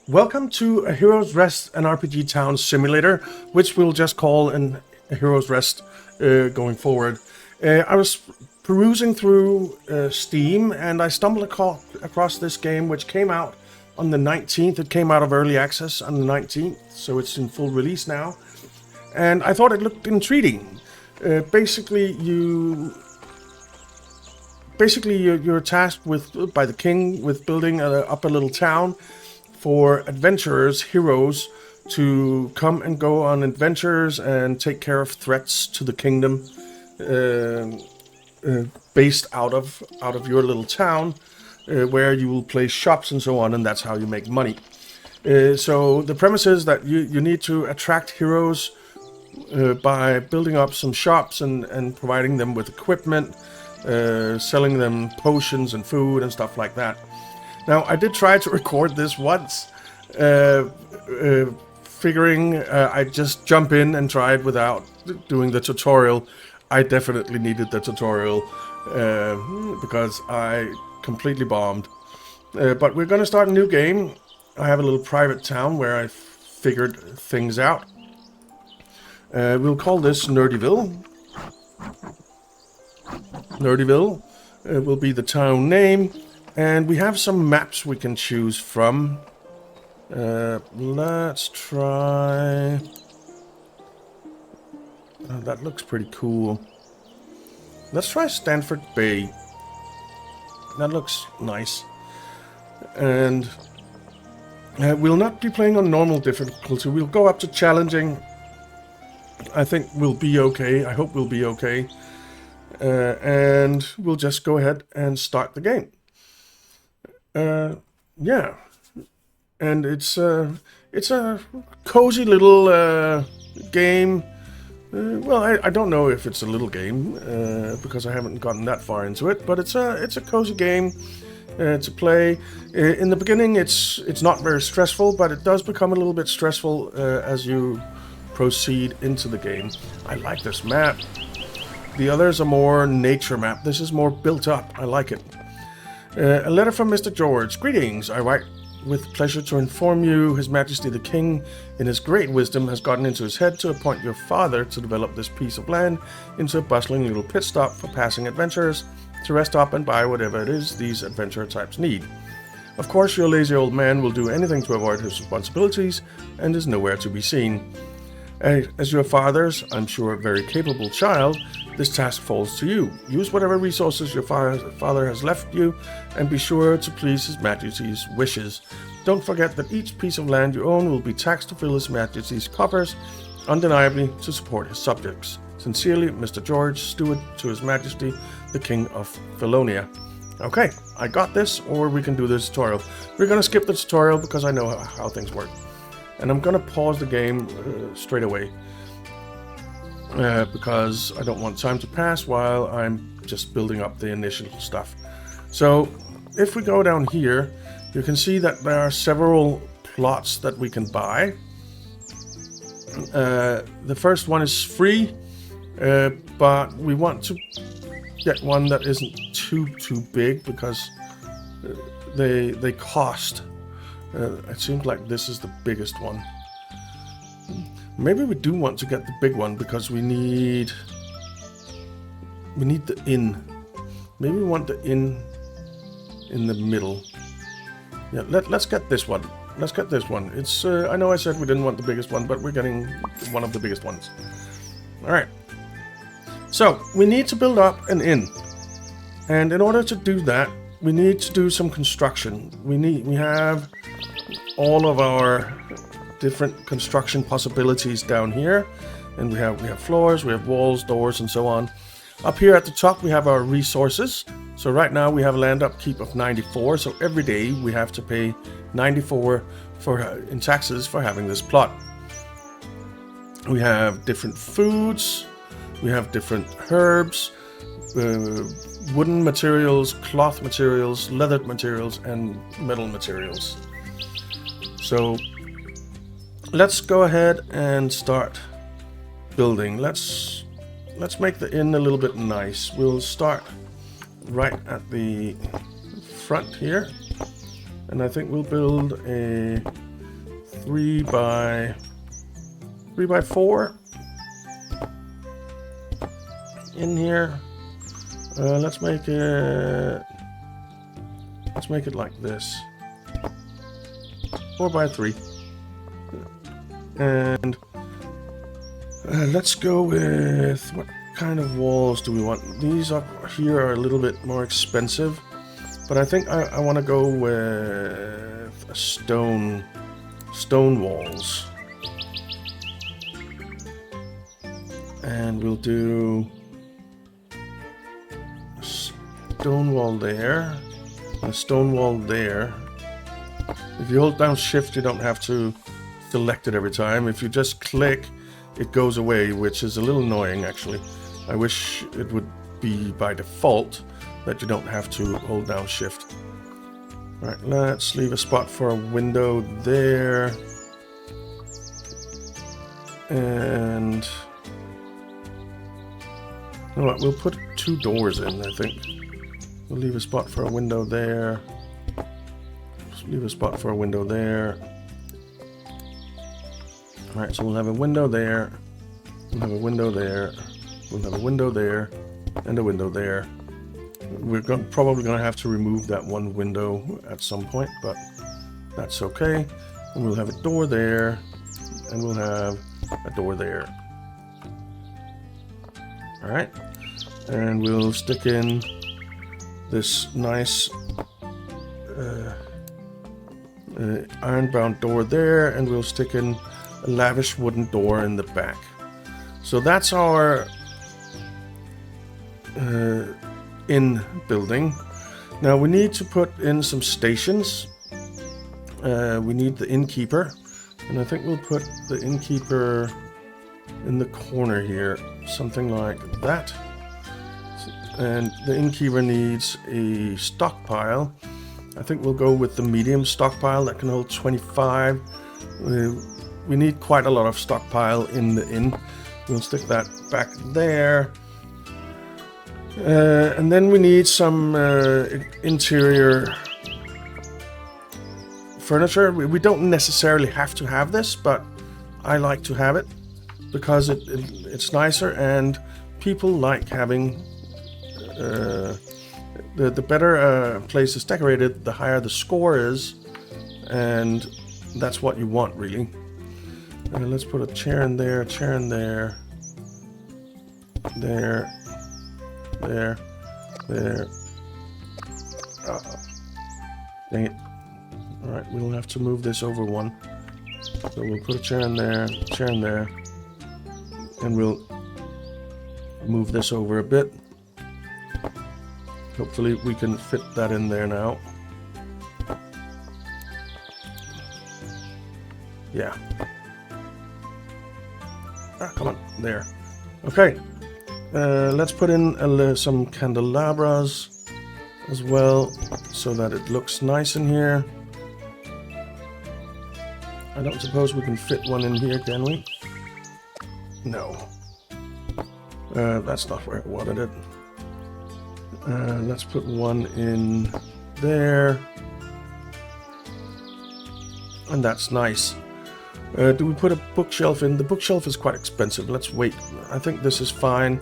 Welcome to A Hero's Rest, an RPG town simulator, which we'll just call A Hero's Rest going forward. I was perusing through Steam and I stumbled across this game which came out on the 19th. It came out of early access on the 19th, so it's in full release now. And I thought it looked intriguing. Basically, you're tasked by the king with building up a little town for adventurers, heroes, to come and go on adventures and take care of threats to the kingdom, based out of your little town, where you will place shops and so on, and that's how you make money. So the premise is that you need to attract heroes by building up some shops and providing them with equipment, selling them potions and food and stuff like that. Now, I did try to record this once, figuring I'd just jump in and try it without doing the tutorial. I definitely needed the tutorial because I completely bombed. But we're going to start a new game. I have a little private town where I figured things out. We'll call this Nerdyville. Nerdyville will be the town name. And we have some maps we can choose from. Let's try... Oh, that looks pretty cool. Let's try Stanford Bay. That looks nice. And we'll not be playing on normal difficulty. We'll go up to challenging. I think we'll be okay. I hope we'll be okay. And we'll just go ahead and start the game. Yeah, and it's a cozy little game. Well, I don't know if it's a little game because I haven't gotten that far into it, but it's a cozy game to play. In the beginning, it's not very stressful, but it does become a little bit stressful as you proceed into the game. I like this map. The others are more nature map. This is more built up. I like it. A letter from Mr. George. Greetings. I write with pleasure to inform you His Majesty the King, in his great wisdom, has gotten into his head to appoint your father to develop this piece of land into a bustling little pit stop for passing adventurers to rest up and buy whatever it is these adventurer types need. Of course, your lazy old man will do anything to avoid his responsibilities and is nowhere to be seen. As your father's, I'm sure, very capable child, this task falls to you. Use whatever resources your father has left you, and be sure to please His Majesty's wishes. Don't forget that each piece of land you own will be taxed to fill His Majesty's coffers, undeniably to support his subjects. Sincerely, Mr. George, Steward to His Majesty, the King of Felonia. Okay, I got this, or we can do the tutorial. We're going to skip the tutorial because I know how things work. And I'm going to pause the game straight away. Because I don't want time to pass while I'm just building up the initial stuff. So, if we go down here, you can see that there are several plots that we can buy. The first one is free, but we want to get one that isn't too big because they cost. It seems like this is the biggest one. Maybe we do want to get the big one because we need the inn. Maybe we want the inn in the middle. Yeah, let's get this one. Let's get this one. It's I know I said we didn't want the biggest one, but we're getting one of the biggest ones. All right. So we need to build up an inn, and in order to do that, we need to do some construction. We have all of our different construction possibilities down here, and we have floors, we have walls, doors, and so on. Up here at the top we have our resources. So right now we have a land upkeep of 94, so every day we have to pay 94 in taxes for having this plot. We have different foods, we have different herbs, wooden materials, cloth materials, leather materials, and metal materials. So let's go ahead and start building. Let's make the inn a little bit nice. We'll start right at the front here, and I think we'll build a 3 by 4 in here. Let's make it like this. 4 by 3. And let's go with, what kind of walls do we want? These up here are a little bit more expensive, but I think I want to go with a stone walls. And we'll do a stone wall there, a stone wall there. If you hold down shift, you don't have to select it every time. If you just click, it goes away, which is a little annoying actually. I wish it would be by default that you don't have to hold down shift. Alright, let's leave a spot for a window there. And you know what, we'll put 2 doors in, I think. We'll leave a spot for a window there. Just leave a spot for a window there. Alright, so we'll have a window there. We'll have a window there. We'll have a window there. And a window there. We're probably going to have to remove that one window at some point, but that's okay. And we'll have a door there. And we'll have a door there. Alright, and we'll stick in this nice iron-bound door there, and we'll stick in a lavish wooden door in the back. So that's our inn building. Now we need to put in some stations. We need the innkeeper, and I think we'll put the innkeeper in the corner here, something like that. And the innkeeper needs a stockpile. I think we'll go with the medium stockpile that can hold 25. We need quite a lot of stockpile in the inn. We'll stick that back there. And then we need some interior furniture. We don't necessarily have to have this, but I like to have it because it's nicer, and people like having the better a place is decorated, the higher the score is, and that's what you want really. Let's put a chair in there, chair in there, there, there, there. Dang it. Alright, we'll have to move this over one. So we'll put a chair in there, and we'll move this over a bit. Hopefully we can fit that in there now. Yeah. Come on, there. Okay. Let's put in some candelabras as well, so that it looks nice in here. I don't suppose we can fit one in here, can we? No. That's not where I wanted it. Let's put one in there. And that's nice. Do we put a bookshelf in? The bookshelf is quite expensive. Let's wait. I think this is fine.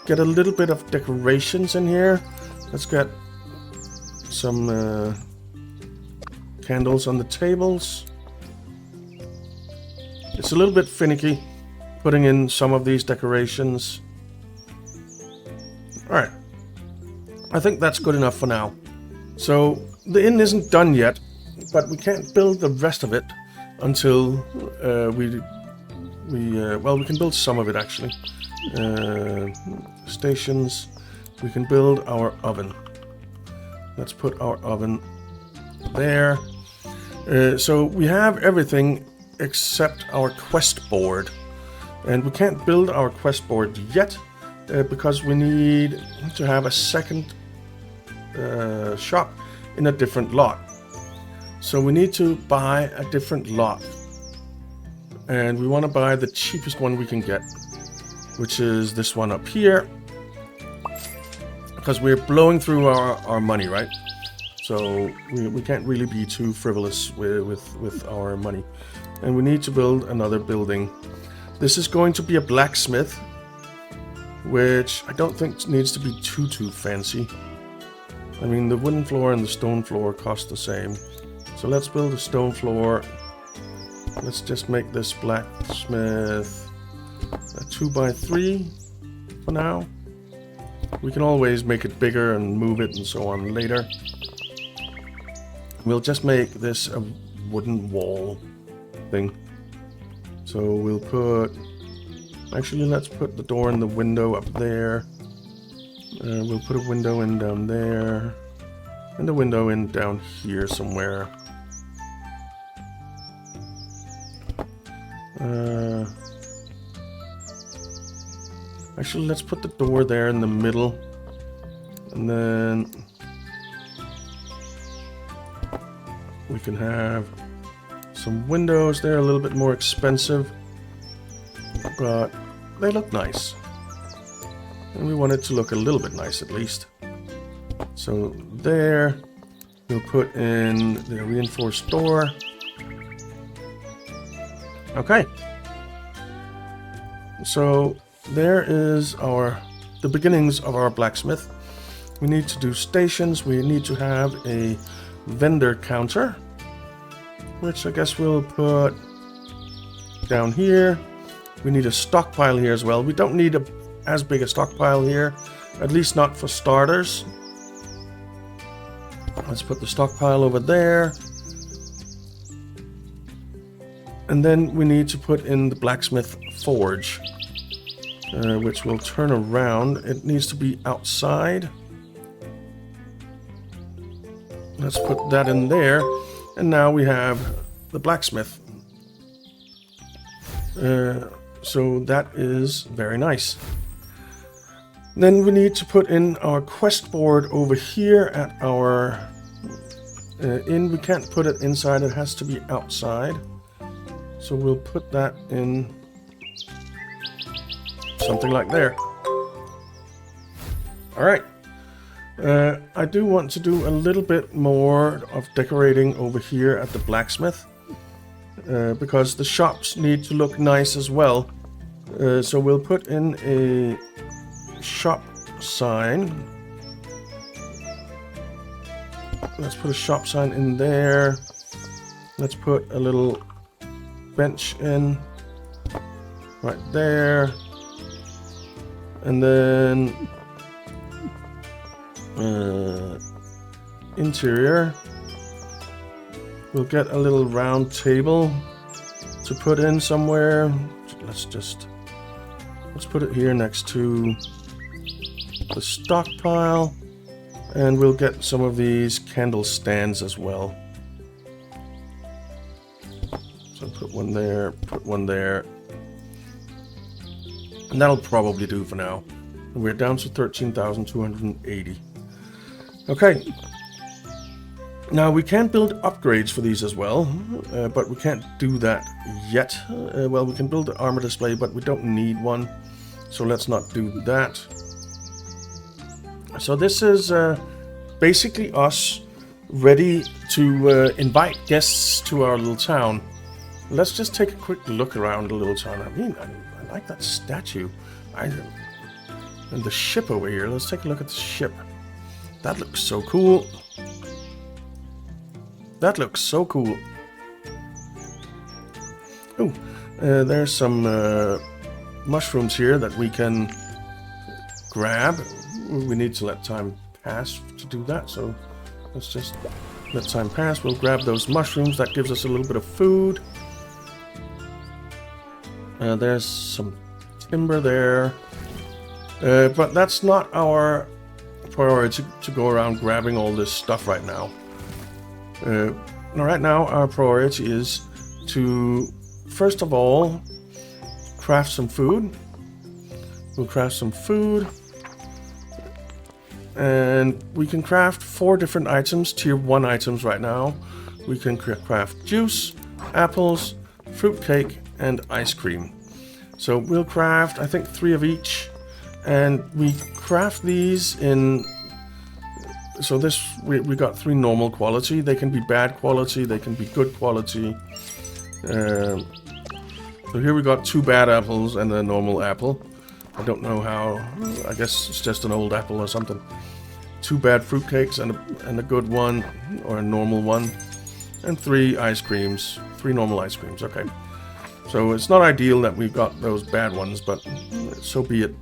Get a little bit of decorations in here. Let's get some candles on the tables. It's a little bit finicky putting in some of these decorations. Alright. I think that's good enough for now. So the inn isn't done yet, but we can't build the rest of it until we can build some of it actually. Stations. We can build our oven. Let's put our oven there. So we have everything except our quest board, and we can't build our quest board yet because we need to have a second shop in a different lot. So we need to buy a different lot, and we want to buy the cheapest one we can get, which is this one up here, because we're blowing through our money, right? So we can't really be too frivolous with our money. And we need to build another building. This is going to be a blacksmith, which I don't think needs to be too fancy. I mean, the wooden floor and the stone floor cost the same. So let's build a stone floor. Let's just make this blacksmith a 2x3 for now. We can always make it bigger and move it and so on later. We'll just make this a wooden wall thing. So we'll put... Actually, let's put the door and the window up there. We'll put a window in down there. And the window in down here somewhere. Actually, let's put the door there in the middle. And then... we can have some windows there, a little bit more expensive. But they look nice. And we want it to look a little bit nice at least. So there, we'll put in the reinforced door. Okay. So there is the beginnings of our blacksmith. We need to do stations. We need to have a vendor counter, which I guess we'll put down here. We need a stockpile here as well. We don't need as big a stockpile here, at least not for starters. Let's put the stockpile over there. And then we need to put in the blacksmith forge, which will turn around. It needs to be outside. Let's put that in there. And now we have the blacksmith. So that is very nice. Then we need to put in our quest board over here at our inn. We can't put it inside, it has to be outside. So we'll put that in something like there. Alright. I do want to do a little bit more of decorating over here at the blacksmith. Because the shops need to look nice as well. So we'll put in a shop sign. Let's put a shop sign in there. Let's put a little bench in right there. And then interior, we'll get a little round table to put in somewhere. Let's put it here next to the stockpile, and we'll get some of these candle stands as well. So put one there, and that'll probably do for now. We're down to 13,280. Okay. Now we can build upgrades for these as well, but we can't do that yet. Well, we can build the armor display, but we don't need one, so let's not do that. So this is basically us ready to invite guests to our little town. Let's just take a quick look around the little town. I mean, I like that statue. And the ship over here. Let's take a look at the ship. That looks so cool. That looks so cool. Oh, there's some mushrooms here that we can grab. We need to let time pass to do that, so let's just let time pass. We'll grab those mushrooms. That gives us a little bit of food. There's some timber there. But that's not our priority to go around grabbing all this stuff right now. Right now, our priority is to, first of all, craft some food. We'll craft some food. And we can craft 4 different items, tier 1 items right now. We can craft juice, apples, fruitcake, and ice cream. So we'll craft, I think, 3 of each. And we craft these in so this, we got 3 normal quality. They can be bad quality, they can be good quality. So here we got 2 bad apples and a normal apple. I don't know how, I guess it's just an old apple or something. 2 bad fruitcakes and a good one, or a normal one. And 3 ice creams, 3 normal ice creams, okay. So it's not ideal that we've got those bad ones, but so be it.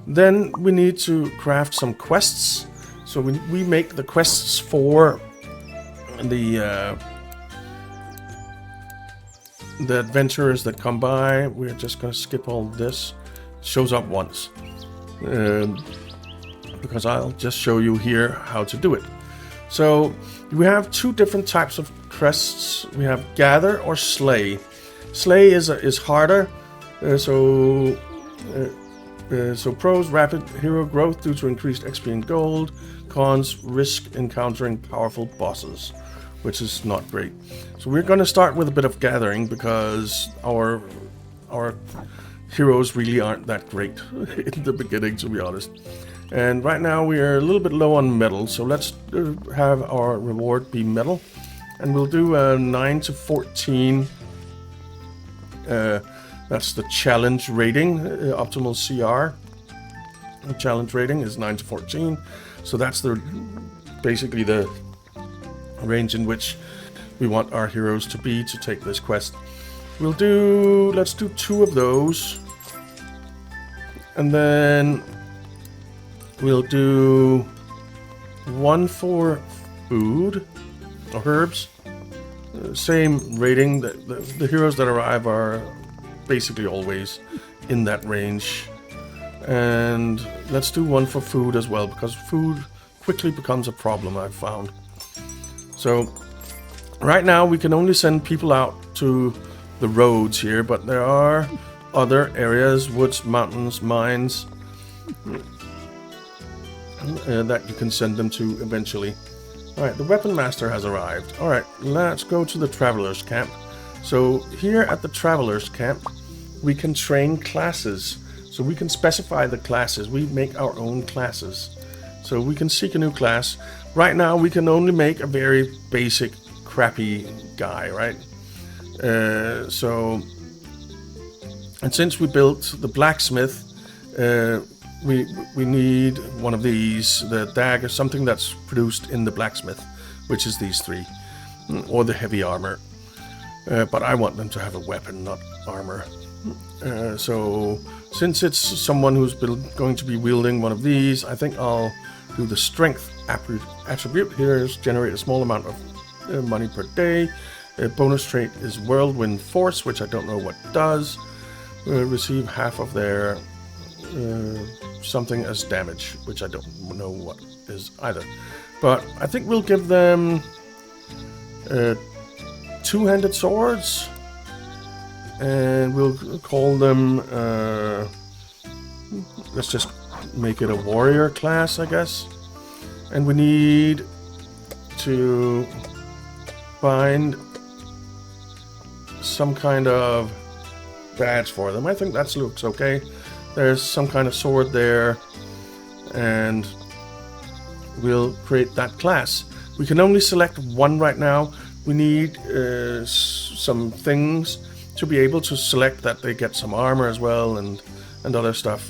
Then we need to craft some quests. So we make the quests for the adventurers that come by. We're just going to skip all this. It shows up once. Because I'll just show you here how to do it. So we have 2 different types of quests. We have gather or slay. Slay is harder. So pros, rapid hero growth due to increased XP and gold. Cons, risk encountering powerful bosses, which is not great. So we're going to start with a bit of gathering because our heroes really aren't that great in the beginning, to be honest. And right now we are a little bit low on metal, so let's have our reward be metal. And we'll do a 9 to 14. That's the challenge rating, optimal CR. The challenge rating is 9 to 14. So that's basically the range in which we want our heroes to be to take this quest. Let's do 2 of those. And then we'll do 1 for food or herbs. Same rating. The heroes that arrive are basically always in that range. And let's do 1 for food as well, because food quickly becomes a problem, I've found. So right now we can only send people out to the roads here, but there are other areas, woods, mountains, mines, that you can send them to eventually. Alright, the weapon master has arrived. Alright, let's go to the traveler's camp. So here at the traveler's camp we can train classes. So we can specify the classes. We make our own classes. So we can seek a new class. Right now we can only make a very basic crappy guy, right? And since we built the blacksmith, we need one of these, the dagger, something that's produced in the blacksmith, which is these 3, or the heavy armor. But I want them to have a weapon, not armor. So since it's someone who's going to be wielding one of these, I think I'll do the strength attribute. Here's generate a small amount of money per day. Bonus trait is whirlwind force, which I don't know what does. Receive half of their something as damage, which I don't know what is either. But I think we'll give them 2-handed swords, and we'll call them, let's just make it a warrior class, I guess. And we need to find some kind of badge for them. I think that looks okay. There's some kind of sword there, and we'll create that class. We can only select 1 right now. We need some things to be able to select that they get some armor as well, and other stuff.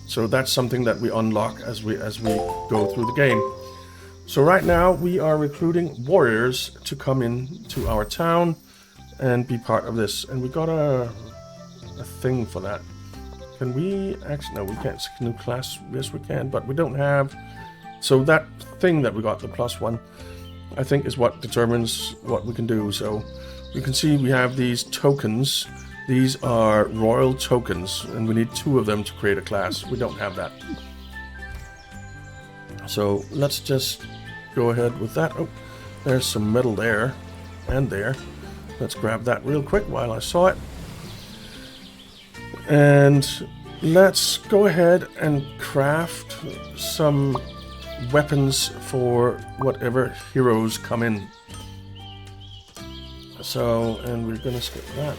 So that's something that we unlock as we go through the game. So right now we are recruiting warriors to come into our town and be part of this. And we got a thing for that. Can we actually, no, we can't see new class. Yes, we can, but we don't have. So that thing that we got, the +1, I think is what determines what we can do. So you can see we have these tokens. These are royal tokens, and we need 2 of them to create a class. We don't have that. So let's just go ahead with that. Oh, there's some metal there and there. Let's grab that real quick while I saw it. And let's go ahead and craft some weapons for whatever heroes come in. So, and we're gonna skip that.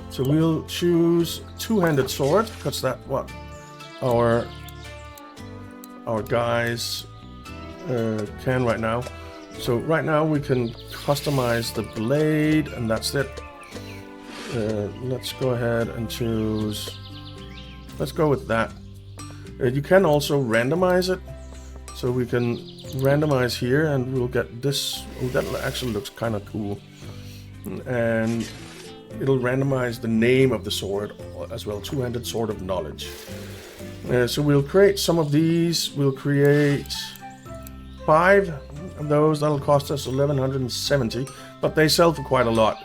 So we'll choose 2-handed sword, because that's what our guys can right now. So right now we can customize the blade, and that's it. Let's go ahead and choose. Let's go with that. You can also randomize it, so we can randomize here, and we'll get this. Oh, that actually looks kind of cool, and it'll randomize the name of the sword as well. Two-handed sword of knowledge. So we'll create some of these. We'll create 5 of those. That'll cost us 1170, but they sell for quite a lot,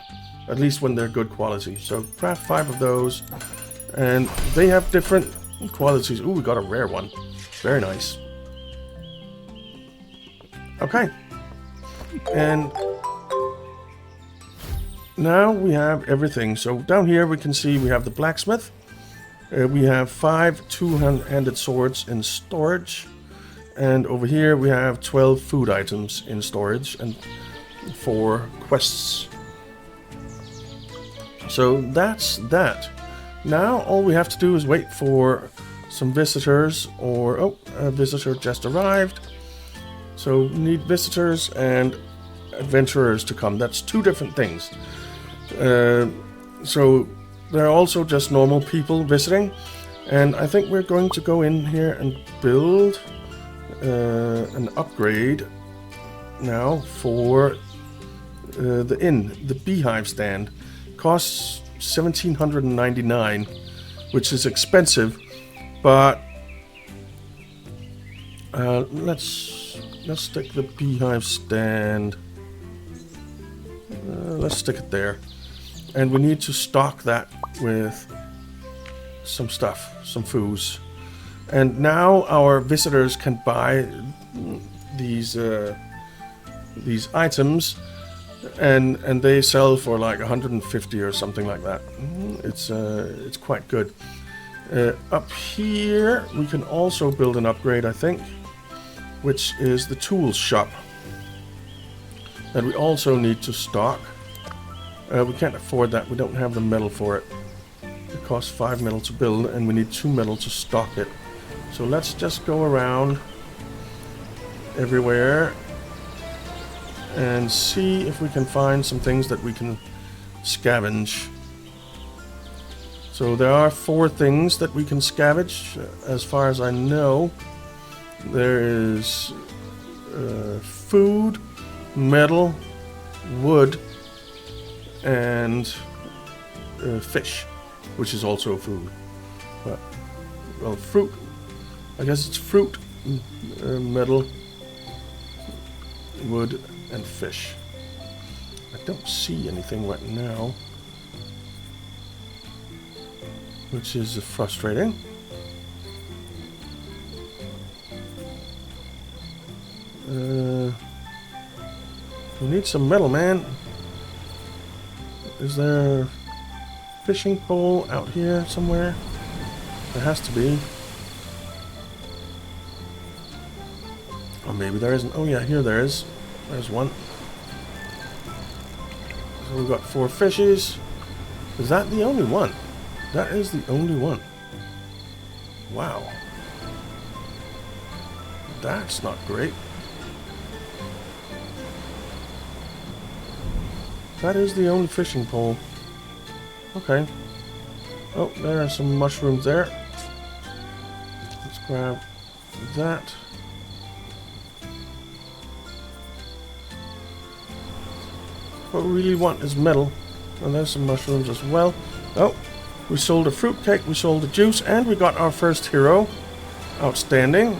at least when they're good quality. So craft 5 of those, and they have different qualities. Ooh, we got a rare one. Very nice. Okay. And now we have everything. So down here we can see we have the blacksmith. We have 5 two-handed swords in storage. And over here we have 12 food items in storage and 4 quests. So that's that. Now all we have to do is wait for some visitors, or oh, a visitor just arrived. So we need visitors and adventurers to come. That's 2 different things. So there are also just normal people visiting, and I think we're going to go in here and build an upgrade now for the inn. The beehive stand costs 1799, which is expensive, but let's stick the beehive stand. Let's stick it there. And we need to stock that with some stuff, some foods. And now our visitors can buy these items, and they sell for like 150 or something like that. It's quite good. Up here we can also build an upgrade, I think, which is the tools shop that we also need to stock. We can't afford that. We don't have the metal for it. It costs 5 metal to build, and we need 2 metal to stock it. So let's just go around everywhere and see if we can find some things that we can scavenge. So there are 4 things that we can scavenge, as far as I know. There is food, metal, wood, and fish, which is also food. But, well, fruit. I guess it's fruit, metal, wood, and fish. I don't see anything right now, which is frustrating. We need some metal, man. Is there a fishing pole out here somewhere? There has to be. Or maybe there isn't. Oh yeah, here there is. There's one. So we've got 4 fishies. Is that the only one? That is the only one. Wow. That's not great. That is the only fishing pole. Okay. Oh, there are some mushrooms there. Let's grab that. What we really want is metal. And there's some mushrooms as well. Oh, we sold a fruitcake, we sold a juice, and we got our first hero. Outstanding.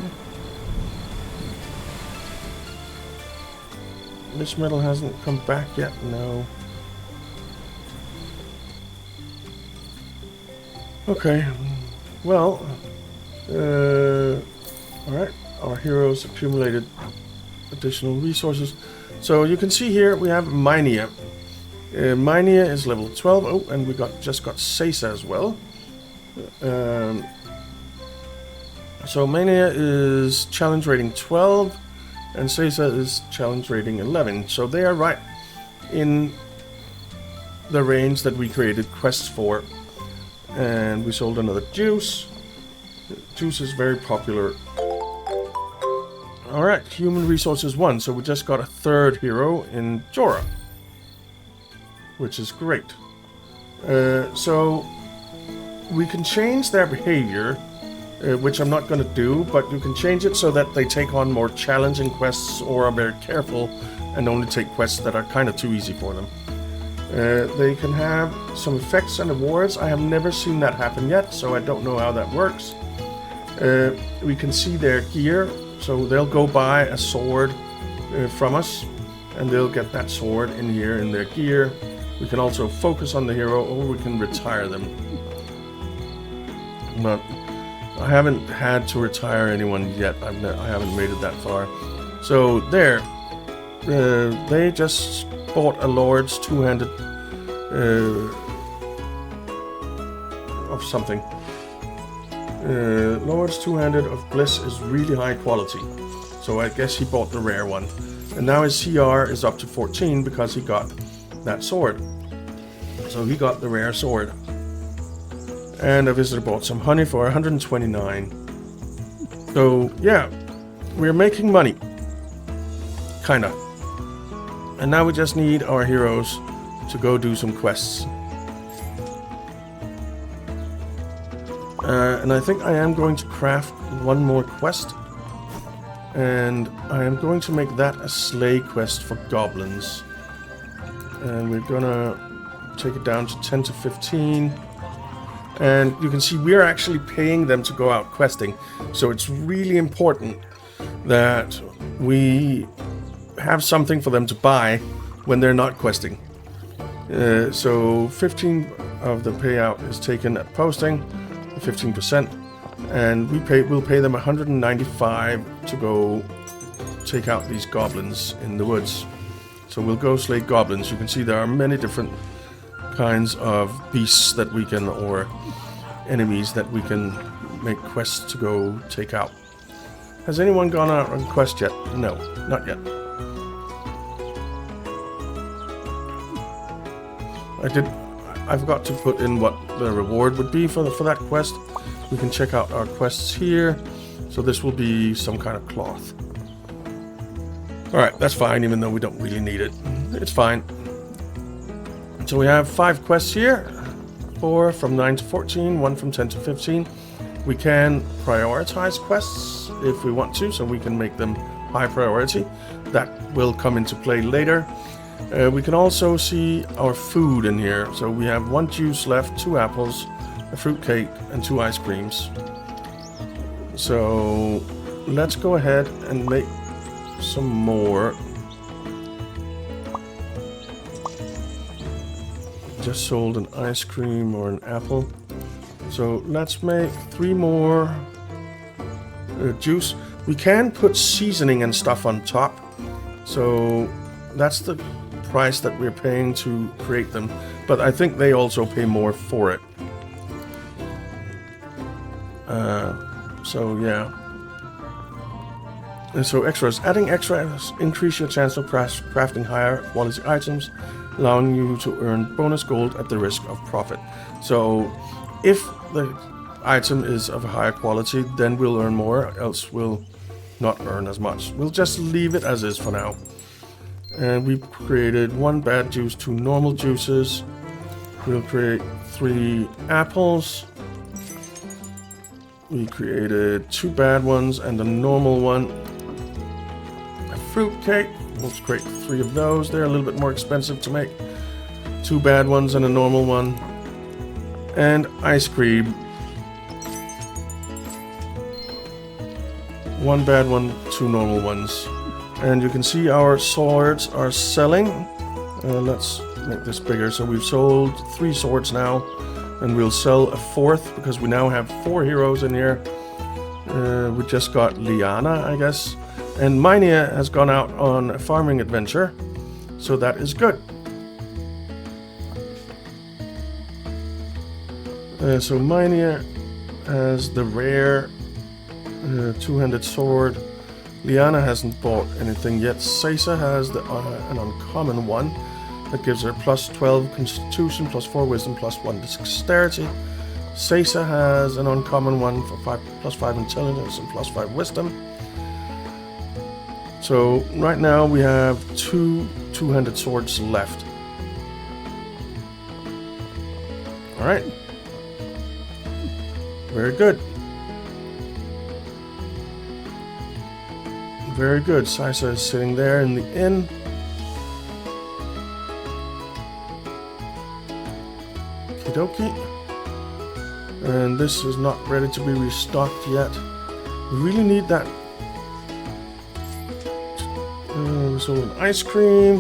This metal hasn't come back yet, no. Okay, well, alright, our heroes accumulated additional resources. So you can see here we have Minia. Minia is level 12. Oh, and we just got Sesa as well. So Minia is challenge rating 12. And Sesa is challenge rating 11. So they are right in the range that we created quests for. And we sold another juice. Juice is very popular Alright, human resources 1, so we just got a third hero in Jorah, which is great. So we can change their behavior, which I'm not going to do, but you can change it so that they take on more challenging quests or are very careful and only take quests that are kind of too easy for them. They can have some effects and awards. I have never seen that happen yet, so I don't know how that works. We can see their gear, so they'll go buy a sword from us, and they'll get that sword in here in their gear. We can also focus on the hero, or we can retire them. But I haven't had to retire anyone yet. I haven't made it that far. So there, they just bought a Lord's two-handed of something. Lord's two-handed of Bliss is really high quality, so I guess he bought the rare one. And now his CR is up to 14 because he got that sword. So he got the rare sword. And a visitor bought some honey for 129. So yeah, we're making money. Kinda. And now we just need our heroes to go do some quests. And I think I am going to craft one more quest. And I am going to make that a slay quest for goblins. And we're gonna take it down to 10 to 15. And you can see we're actually paying them to go out questing. So it's really important that we have something for them to buy when they're not questing. So 15 of the payout is taken at posting, 15%, and we'll pay them 195 to go take out these goblins in the woods. So we'll go slay goblins. You can see there are many different kinds of beasts that we can, or enemies that we can make quests to go take out. Has anyone gone out on quest yet? No, not yet. I forgot to put in what the reward would be for that quest. We can check out our quests here. So this will be some kind of cloth. Alright, that's fine, even though we don't really need it. It's fine. So we have 5 quests here. 4 from 9 to 14, 1 from 10 to 15. We can prioritize quests if we want to, so we can make them high priority. That will come into play later. We can also see our food in here. So we have 1 juice left, 2 apples, a fruit cake, and 2 ice creams. So let's go ahead and make some more. Just sold an ice cream or an apple. So let's make 3 more juice. We can put seasoning and stuff on top. So that's the price that we're paying to create them, but I think they also pay more for it. So yeah. And so extras. Adding extras increase your chance of crafting higher quality items, allowing you to earn bonus gold at the risk of profit. So if the item is of a higher quality, then we'll earn more, else we'll not earn as much. We'll just leave it as is for now. And we created 1 bad juice, 2 normal juices. We'll create 3 apples. We created 2 bad ones and a normal one. A fruit cake. Let's create 3 of those. They're a little bit more expensive to make. 2 bad ones and a normal one. And ice cream. 1 bad one, 2 normal ones. And you can see our swords are selling. Let's make this bigger. So we've sold 3 swords now. And we'll sell a 4th because we now have 4 heroes in here. We just got Liana, I guess. And Minia has gone out on a farming adventure. So that is good. So Minia has the rare 2-handed sword. Liana hasn't bought anything yet. Sasa has an uncommon one that gives her plus 12 constitution, plus 4 wisdom, plus 1 dexterity. Sasa has an uncommon one for plus 5 intelligence and plus 5 wisdom. So right now we have two two-handed swords left. Alright. Very good. Very good. Sisa is sitting there in the inn. Okie dokie. And this is not ready to be restocked yet. We really need that. We sold an ice cream.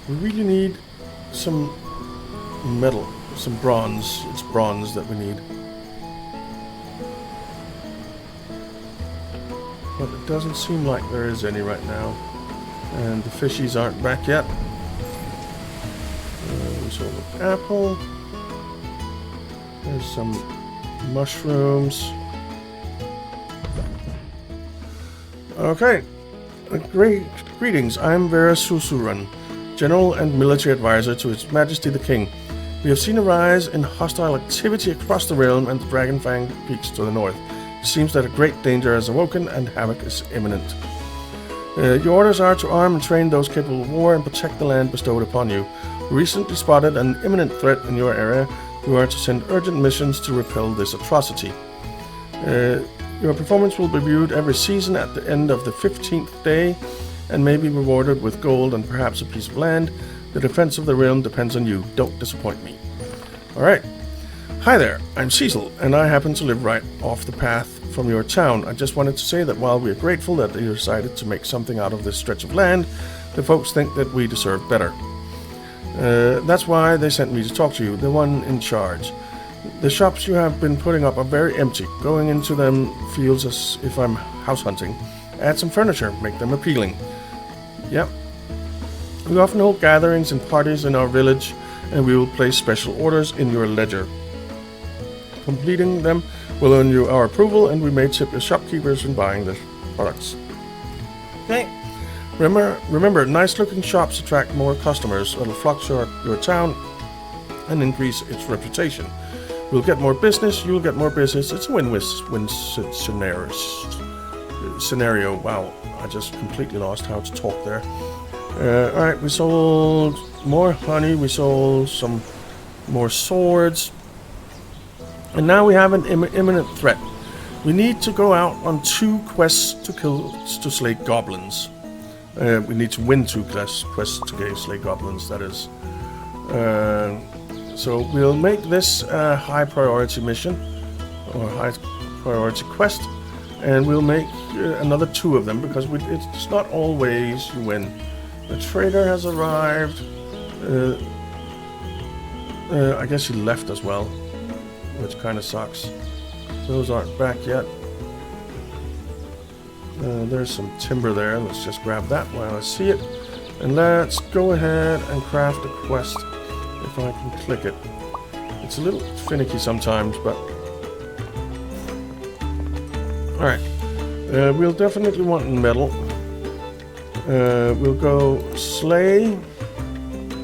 We really need some metal, some bronze. It's bronze that we need. But it doesn't seem like there is any right now. And the fishies aren't back yet. We sold an apple. There's some mushrooms. Okay. Greetings. I'm Vera Susuran, General and Military Advisor to His Majesty the King. We have seen a rise in hostile activity across the realm and the Dragonfang peaks to the north. It seems that a great danger has awoken and havoc is imminent. Your orders are to arm and train those capable of war and protect the land bestowed upon you. We recently spotted an imminent threat in your area. You are to send urgent missions to repel this atrocity. Your performance will be viewed every season at the end of the 15th day and may be rewarded with gold and perhaps a piece of land. The defense of the realm depends on you. Don't disappoint me. Alright. Hi there, I'm Cecil, and I happen to live right off the path from your town. I just wanted to say that while we are grateful that you decided to make something out of this stretch of land, the folks think that we deserve better. That's why they sent me to talk to you, the one in charge. The shops you have been putting up are very empty. Going into them feels as if I'm house hunting. Add some furniture, make them appealing. Yep. We often hold gatherings and parties in our village, and we will place special orders in your ledger. Completing them will earn you our approval, and we may tip your shopkeepers in buying the products. Okay. Remember, nice-looking shops attract more customers that'll flock to your town and increase its reputation. We'll get more business, you'll get more business. It's a win-win scenario. Wow, I just completely lost how to talk there. Alright, we sold more honey, we sold some more swords. And now we have an imminent threat. We need to go out on 2 quests to slay goblins. We need to win 2 quests to slay goblins, that is. So we'll make this a high priority mission, or high priority quest, and we'll make another 2 of them, because it's not always you win. The trader has arrived. I guess he left as well, which kind of sucks. Those aren't back yet. There's some timber there. Let's just grab that while I see it. And let's go ahead and craft a quest, if I can click it. It's a little finicky sometimes, but... Alright. We'll definitely want metal. We'll go slay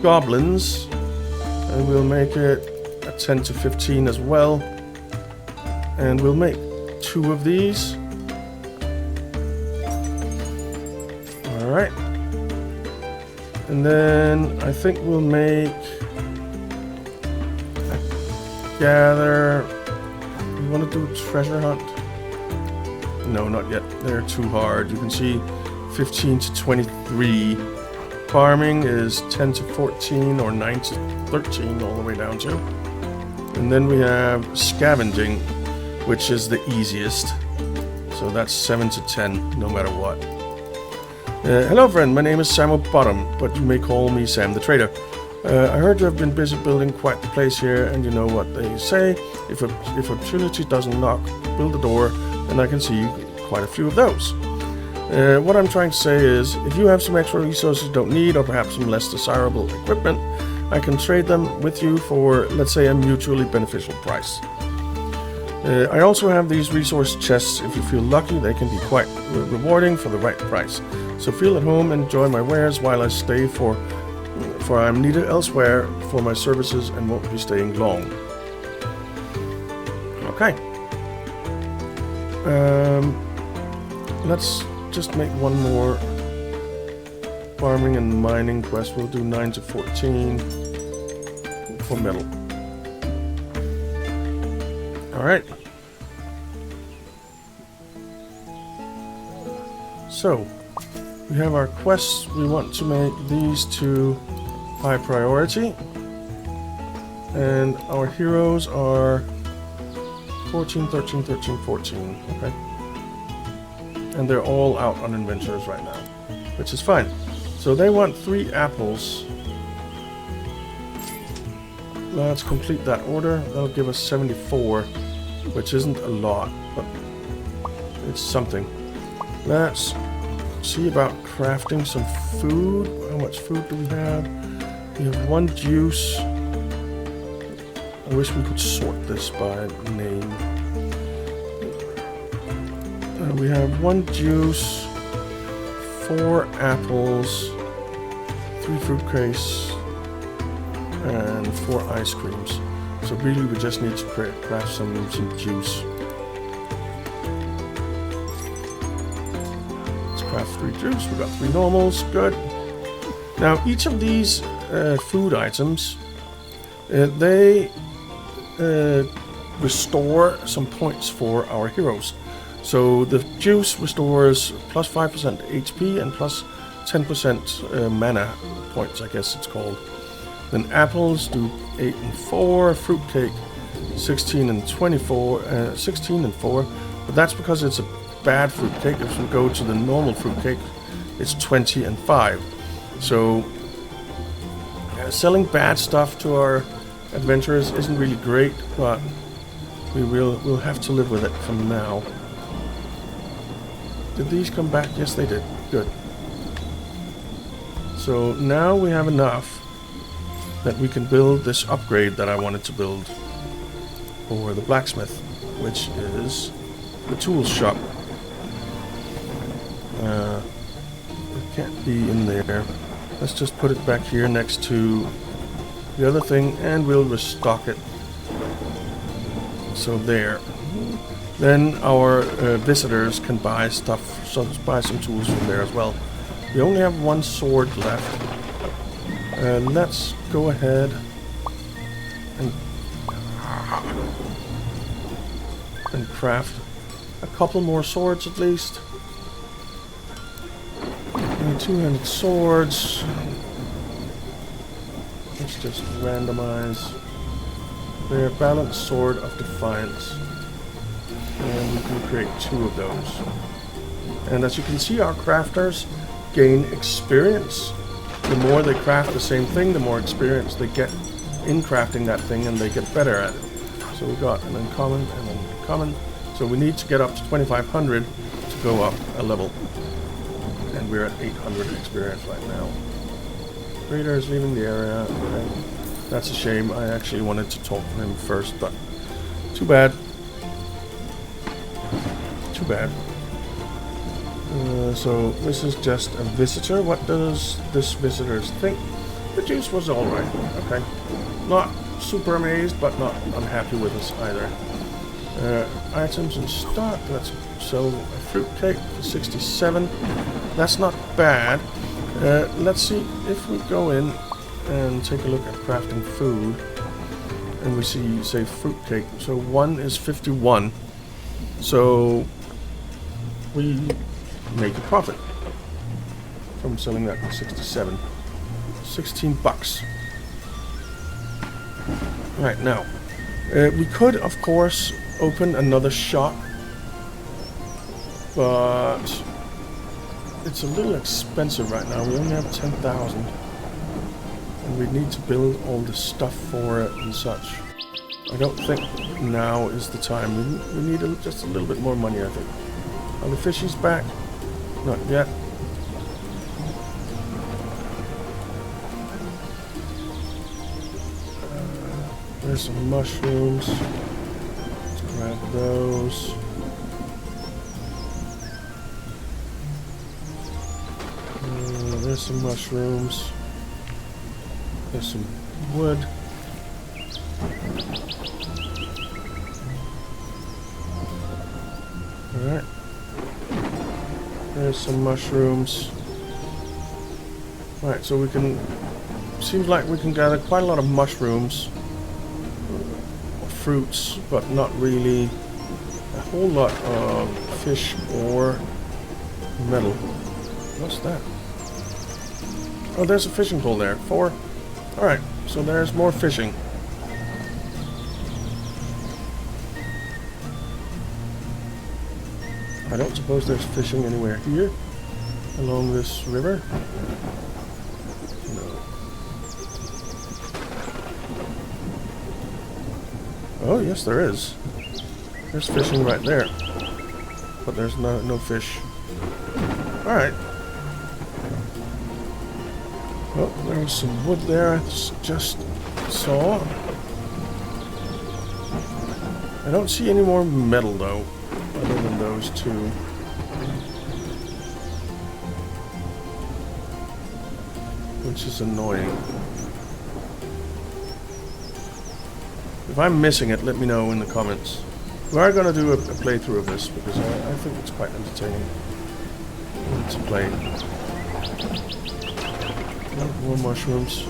goblins, and we'll make it a 10 to 15 as well. And we'll make 2 of these. Alright. And then I think we'll make a gather. You want to do a treasure hunt? No, not yet. They're too hard. You can see 15 to 23. Farming is 10 to 14 or 9 to 13 all the way down to. And then we have scavenging, which is the easiest. So that's 7 to 10 no matter what. Hello friend, my name is Samuel Bottom, but you may call me Sam the Trader. I heard you have been busy building quite the place here, and you know what they say. If opportunity doesn't knock, build a door, and I can see quite a few of those. What I'm trying to say is, if you have some extra resources you don't need, or perhaps some less desirable equipment, I can trade them with you for, let's say, a mutually beneficial price. I also have these resource chests. If you feel lucky, they can be quite rewarding for the right price. So feel at home and enjoy my wares while I stay, for I'm needed elsewhere for my services and won't be staying long. Okay. Let's just make one more farming and mining quest. We'll do 9 to 14 for metal. Alright. So, we have our quests. We want to make these two high priority. And our heroes are 14, 13, 13, 14. Okay. And they're all out on adventures right now, which is fine. So they want 3 apples. Let's complete that order. That'll give us 74, which isn't a lot, but it's something. Let's see about crafting some food. How much food do we have? We have 1 juice. I wish we could sort this by name. We have 1 juice, 4 apples, 3 fruit cakes, and 4 ice creams. So really we just need to craft some juice. Let's craft 3 juice. We got 3 normals. Good. Now each of these food items, they restore some points for our heroes. So the juice restores plus 5% HP and plus 10% mana points, I guess it's called. Then apples do 8 and 4, fruitcake 16 and 24, 16 and 4, but that's because it's a bad fruitcake. If we go to the normal fruitcake, it's 20 and 5. So selling bad stuff to our adventurers isn't really great, but we'll have to live with it from now. Did these come back? Yes, they did. Good. So now we have enough that we can build this upgrade that I wanted to build for the blacksmith, which is the tools shop. It can't be in there. Let's just put it back here next to the other thing, and we'll restock it. So there. Then our visitors can buy stuff, so buy some tools from there as well. We only have 1 sword left. Let's go ahead and craft a couple more swords at least. 200 swords. Let's just randomize. Their balanced sword of defiance. And we can create 2 of those. And as you can see, our crafters gain experience. The more they craft the same thing, the more experience they get in crafting that thing, and they get better at it. So we got an uncommon and an uncommon. So we need to get up to 2500 to go up a level. And we're at 800 experience right now. Raider is leaving the area. Okay. That's a shame. I actually wanted to talk to him first, but too bad. Too bad. So this is just a visitor. What does this visitor think? The juice was alright. Okay. Not super amazed, but not unhappy with us either. Items in stock. Let's sell a fruitcake for 67. That's not bad. Let's see if we go in and take a look at crafting food. And we see, say, fruitcake. So 1 is 51. So we make a profit from selling that for 67. 16 bucks. Right, now we could of course open another shop, but it's a little expensive right now. We only have 10,000 and we need to build all the stuff for it and such. I don't think now is the time. We need just a little bit more money, I think. Are the fishies back? Not yet. There's some mushrooms. Let's grab those. There's some mushrooms. There's some wood. Alright. There's some mushrooms. Alright, so we can... Seems like we can gather quite a lot of mushrooms. Fruits, but not really a whole lot of fish or metal. What's that? Oh, there's a fishing pole there. 4. Alright, so there's more fishing. I don't suppose there's fishing anywhere here along this river. No. Oh, yes, there is. There's fishing right there. But there's no fish. Alright. Oh, there's some wood there I just saw. I don't see any more metal, though, other than those two. Which is annoying. If I'm missing it, let me know in the comments. We are going to do a playthrough of this, because I think it's quite entertaining to play. More mushrooms.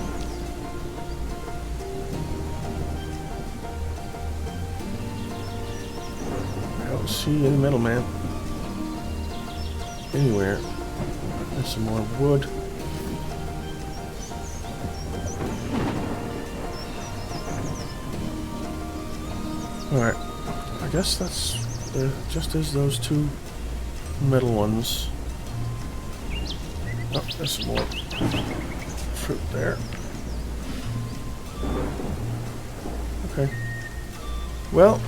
I don't see any metal, man. Anywhere. There's some more wood. Alright. I guess that's just as those two metal ones. Oh, there's some more fruit there. Okay. Well,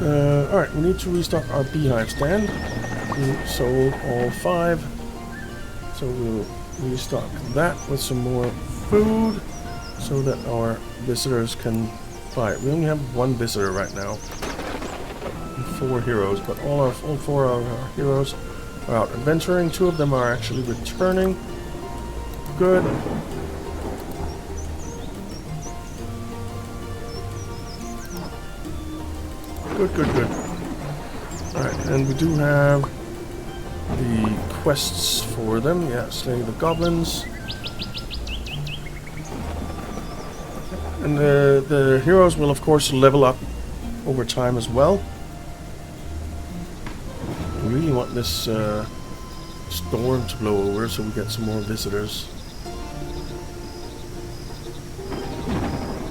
alright, we need to restock our beehive stand. We sold all 5, so we'll restock that with some more food so that our visitors can buy it. We only have 1 visitor right now and 4 heroes, but all 4 of our heroes are out adventuring. 2 of them are actually returning. Good. Good. Alright, and we do have the quests for them. Yeah, slay the goblins. And the heroes will, of course, level up over time as well. We really want this storm to blow over so we get some more visitors.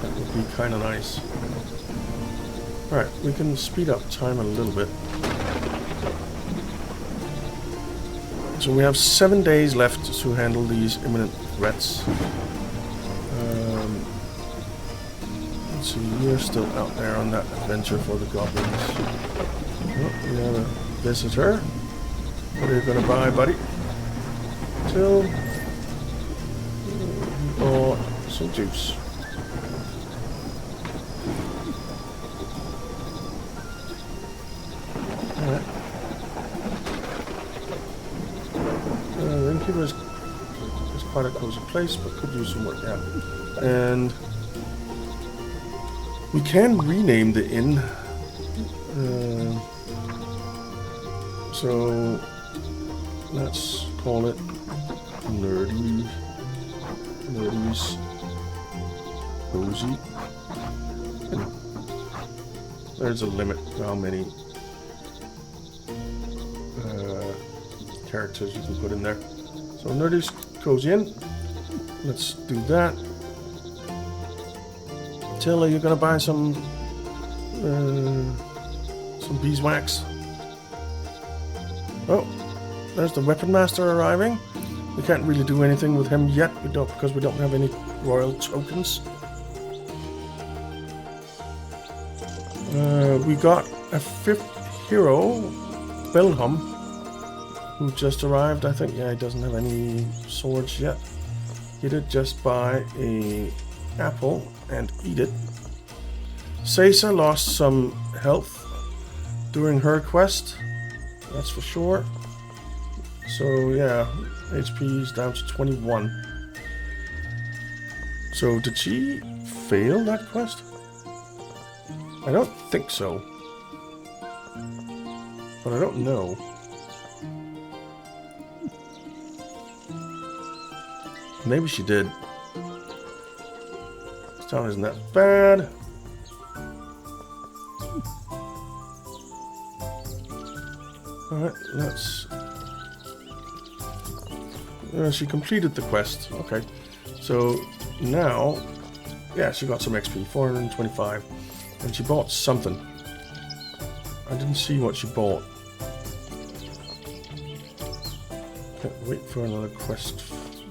That would be kind of nice. Alright, we can speed up time a little bit. So we have 7 days left to handle these imminent threats. Let's see, you're still out there on that adventure for the goblins. Oh, we have a visitor. What are you gonna buy, buddy? Till or some juice. Alright. The innkeeper is quite a cozy place, but could use some work, yeah. And we can rename the inn. So let's call it Nerdy's Cozy. There's a limit to how many characters you can put in there. So Nerdy's Cozy Inn. Let's do that. Till, are you gonna buy some beeswax? Oh, there's the weapon master arriving. We can't really do anything with him yet, because we don't have any royal tokens. We got a 5th hero, Belham, who just arrived. I think, yeah, he doesn't have any swords yet. He did just buy a apple and eat it. Sasa lost some health during her quest, that's for sure. So yeah, HP is down to 21. So did she fail that quest? I don't think so. But I don't know. Maybe she did. This town isn't that bad. Alright, let's... she completed the quest. Okay. So, now... Yeah, she got some XP. 425. And she bought something. I didn't see what she bought. Can't wait for another quest.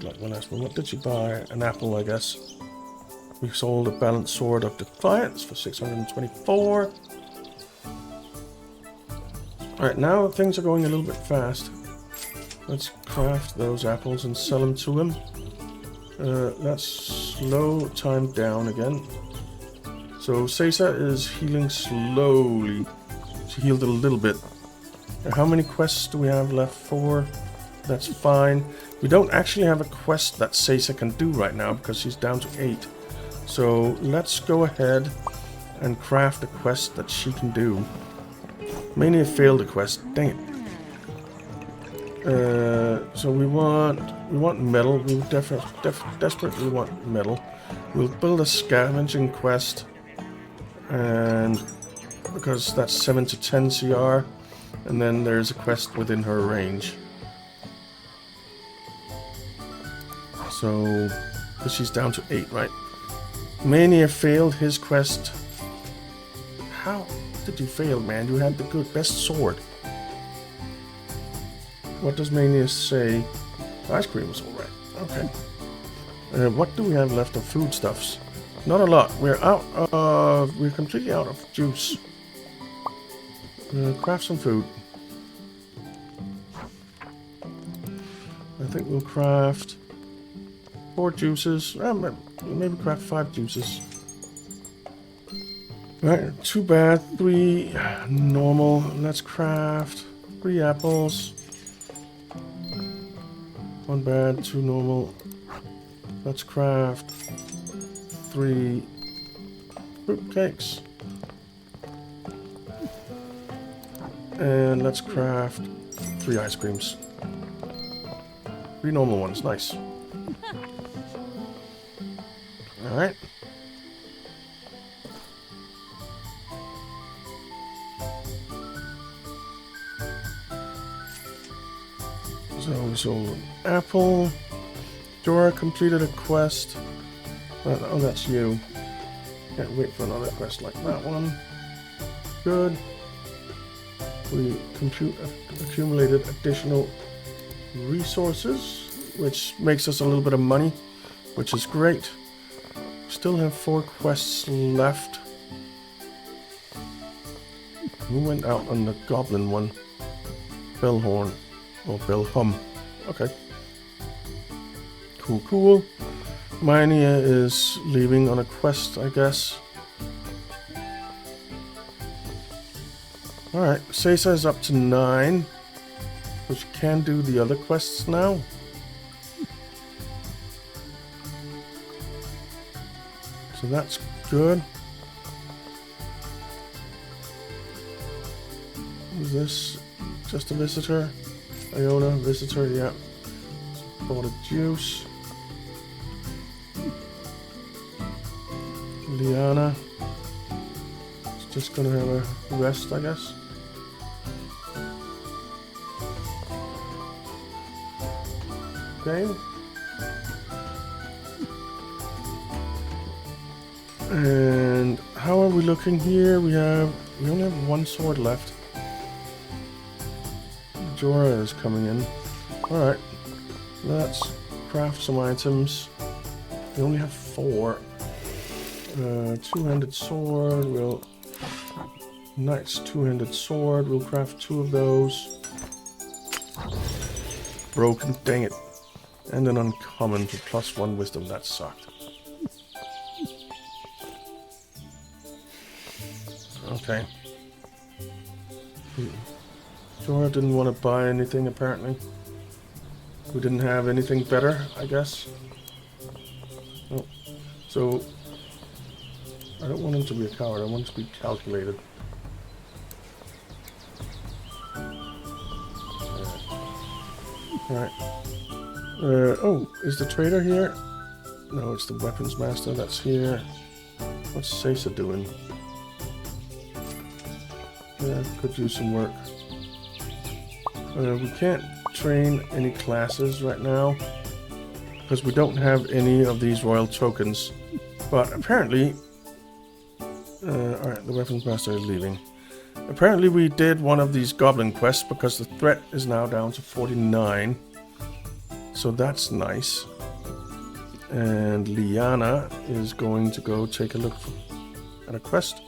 Like the last one. What did she buy? An apple, I guess. We sold a balanced sword of defiance for 624. Alright, now things are going a little bit fast. Let's craft those apples and sell them to him. Let's slow time down again. So Sesa is healing slowly. She healed a little bit. How many quests do we have left? 4. That's fine. We don't actually have a quest that Sesa can do right now because she's down to 8. So let's go ahead and craft a quest that she can do. Mania failed a quest. Dang it. So we want metal. We desperately want metal. We'll build a scavenging quest, and because that's 7 to 10 CR, and then there's a quest within her range. So, because she's down to 8, right? Mania failed his quest. How did you fail, man? You had the best sword. What does Mania say? Ice cream is alright. Okay. What do we have left of foodstuffs? Not a lot. We're completely out of juice. Craft some food. I think we'll craft 4 juices. Maybe craft 5 juices. Right, too bad. 3 normal. Let's craft 3 apples. 1 bad, 2 normal. Let's craft 3 fruit cakes. And let's craft 3 ice creams. 3 normal ones, nice. Alright. So we sold an apple. Dora completed a quest. Oh, that's you. Can't wait for another quest like that one. Good. We accumulated additional resources, which makes us a little bit of money, which is great. Still have 4 quests left. We went out on the goblin one. Bellhorn. Or Bellhum. Okay. Cool, cool. Mania is leaving on a quest, I guess. Alright, Sesa is up to 9. So she can do the other quests now. So that's good. Is this just a visitor? Iona, visitor, yeah. Bought a juice. Liana. It's just gonna have a rest, I guess. Okay. And how are we looking here? We only have 1 sword left. Jorah is coming in. Alright. Let's craft some items. We only have 4. Two-handed sword. Nice two-handed sword. We'll craft 2 of those. Broken, dang it. And an uncommon for +1 wisdom. That sucked. Okay. Jorah didn't want to buy anything, apparently. We didn't have anything better, I guess. Oh. So, I don't want him to be a coward. I want him to be calculated. Alright. Oh, is the trader here? No, it's the weapons master that's here. What's Sasa doing? Yeah, could use some work. We can't train any classes right now because we don't have any of these royal tokens. But apparently, alright, the weapons master is leaving. Apparently we did one of these goblin quests because the threat is now down to 49. So that's nice. And Liana is going to go take a look at a quest.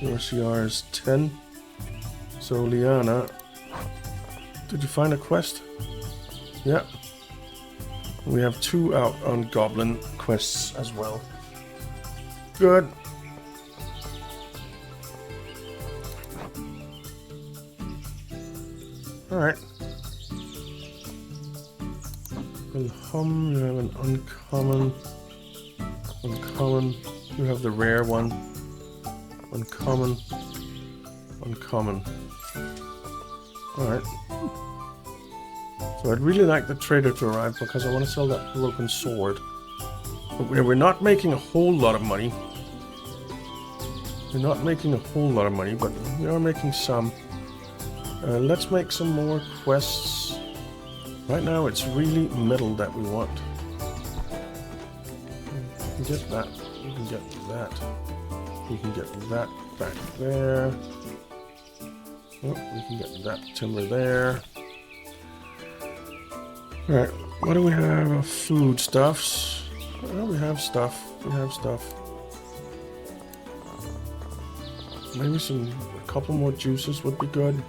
OCR is 10. So Liana, did you find a quest? Yeah. We have 2 out on goblin quests as well. Good. Alright. You have an uncommon. Uncommon. You have the rare one. Uncommon. Uncommon. Alright. So I'd really like the trader to arrive because I want to sell that broken sword. But we're not making a whole lot of money. We're not making a whole lot of money, but we are making some. Let's make some more quests. Right now it's really metal that we want. You can get that. You can get that. You can get that back there. Oh, we can get that timber there. Alright, what do we have of foodstuffs? Well, we have stuff. We have stuff. Maybe a couple more juices would be good.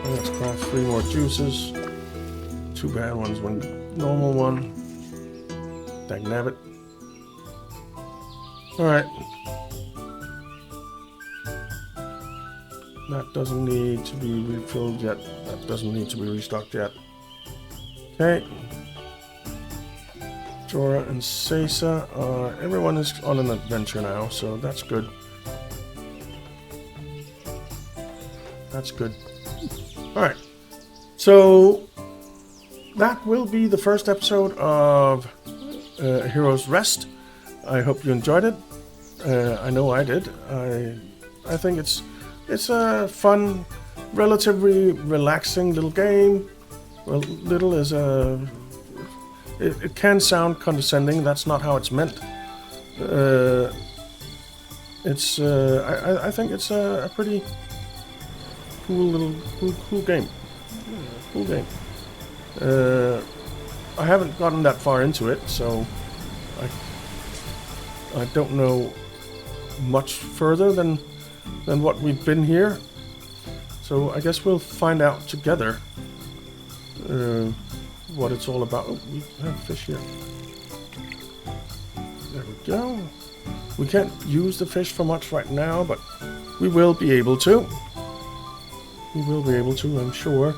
Let's craft 3 more juices. 2 bad ones, 1 normal one. Dagnabbit. Alright. That doesn't need to be refilled yet. That doesn't need to be restocked yet. Okay. Jorah and Sasa are... everyone is on an adventure now, so that's good. That's good. Alright. So, that will be the first episode of Hero's Rest. I hope you enjoyed it. I know I did. I think it's a fun, relatively relaxing little game. Well, little is a... It can sound condescending. That's not how it's meant. I think it's a pretty cool little cool game. Cool game. I haven't gotten that far into it, so I don't know much further than what we've been here. So I guess we'll find out together what it's all about. Oh, we have fish here. There we go. We can't use the fish for much right now, but we will be able to. We will be able to, I'm sure.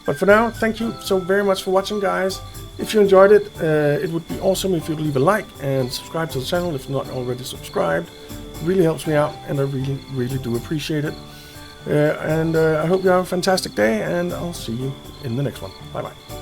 But for now, thank you so very much for watching, guys. If you enjoyed it, it would be awesome if you'd leave a like and subscribe to the channel if not already subscribed. It really helps me out, and I really do appreciate it. I hope you have a fantastic day, and I'll see you in the next one. Bye-bye.